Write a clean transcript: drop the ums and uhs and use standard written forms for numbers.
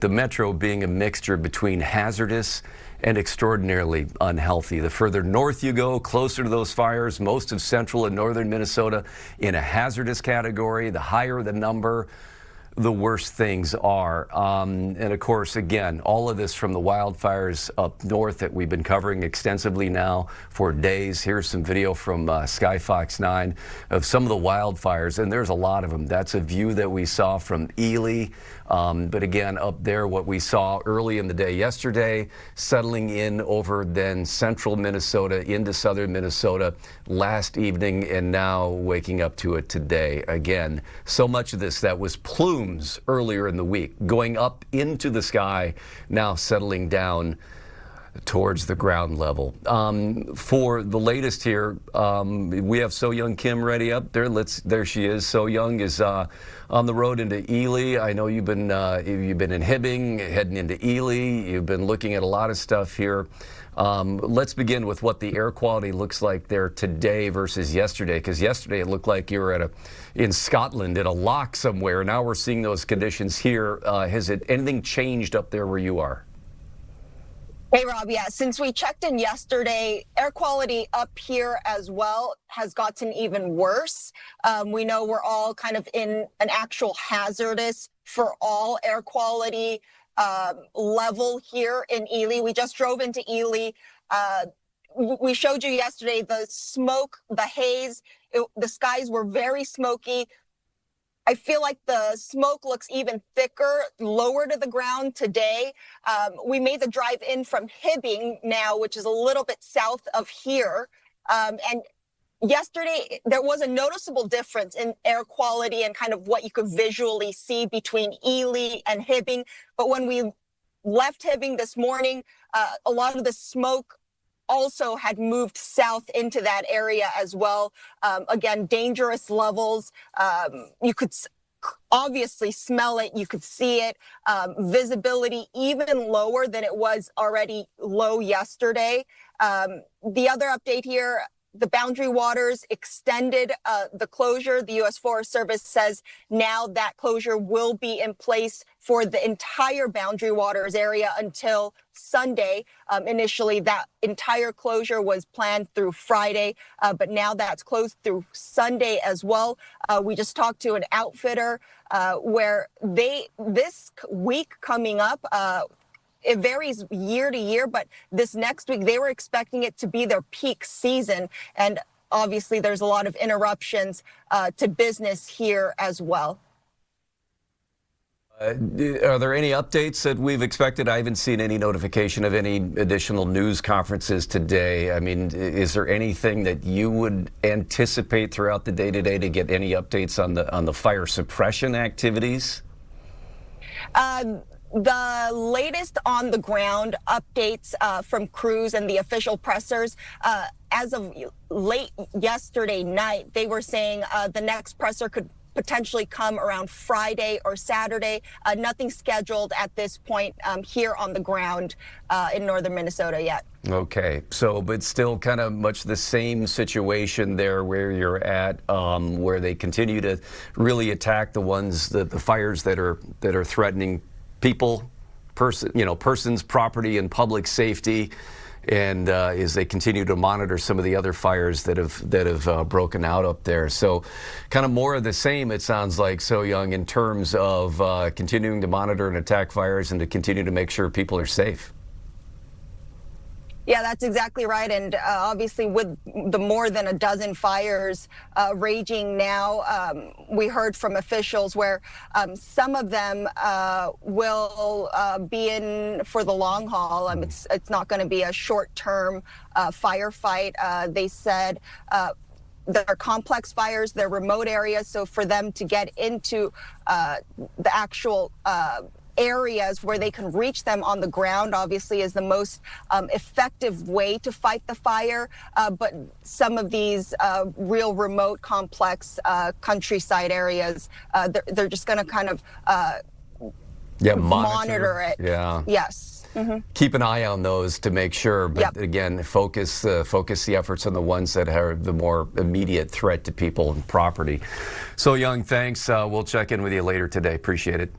The metro being a mixture between hazardous and extraordinarily unhealthy. The further north you go, closer to those fires, most of central and northern Minnesota in a hazardous category. The higher the number, the worse things are. And of course, again, all of this from the wildfires up north that we've been covering extensively now for days. Here's some video from Sky Fox 9 of some of the wildfires, and there's a lot of them. That's a view that we saw from Ely. But again, up there, what we saw early in the day yesterday, settling in over then central Minnesota into southern Minnesota last evening, and now waking up to it today. Again, so much of this that was plumes earlier in the week, going up into the sky, now settling down towards the ground level. For the latest here, we have Soyoung Kim ready up there. There she is. Soyoung is on the road into Ely. I know you've been in Hibbing, heading into Ely. You've been looking at a lot of stuff here. Let's begin with what the air quality looks like there today versus yesterday, because yesterday it looked like you were in Scotland at a lock somewhere. Now we're seeing those conditions here. Has anything changed up there where you are? Hey, Rob. Yeah, since we checked in yesterday, air quality up here as well has gotten even worse. We know we're all kind of in an actual hazardous for all air quality level here in Ely. We just drove into Ely. We showed you yesterday the smoke, the haze. The skies were very smoky. I feel like the smoke looks even thicker, lower to the ground today. We made the drive in from Hibbing now, which is a little bit south of here. And yesterday, there was a noticeable difference in air quality and kind of what you could visually see between Ely and Hibbing. But when we left Hibbing this morning, a lot of the smoke also had moved south into that area as well. Again, dangerous levels. You could obviously smell it. You could see it. Visibility even lower than it was already low yesterday. The other update here, the Boundary Waters extended the closure. The U.S. Forest Service says now that closure will be in place for the entire Boundary Waters area until Sunday. Initially, that entire closure was planned through Friday, but now that's closed through Sunday as well. We just talked to an outfitter where this week coming up, it varies year to year, but this next week, they were expecting it to be their peak season. And obviously, there's a lot of interruptions to business here as well. Are there any updates that we've expected? I haven't seen any notification of any additional news conferences today. I mean, is there anything that you would anticipate throughout the day today to get any updates on the fire suppression activities? The latest on the ground updates from crews and the official pressers, as of late yesterday night, they were saying the next presser could potentially come around Friday or Saturday. Nothing scheduled at this point here on the ground in northern Minnesota yet. Okay, so but still kind of much the same situation there where you're at, where they continue to really attack the fires that are threatening people, persons, property, and public safety, and as they continue to monitor some of the other fires that have broken out up there. So kind of more of the same, it sounds like, Soyoung, in terms of continuing to monitor and attack fires and to continue to make sure people are safe. Yeah, that's exactly right. And obviously, with the more than a dozen fires raging now, we heard from officials where some of them will be in for the long haul. It's not going to be a short-term firefight. They said they're complex fires, they're remote areas. So for them to get into the actual areas where they can reach them on the ground, obviously, is the most effective way to fight the fire. But some of these real remote, complex countryside areas, they're just going to kind of monitor it. Yeah. Yes. Mm-hmm. Keep an eye on those to make sure, but again, focus the efforts on the ones that are the more immediate threat to people and property. So, Young, thanks. We'll check in with you later today. Appreciate it.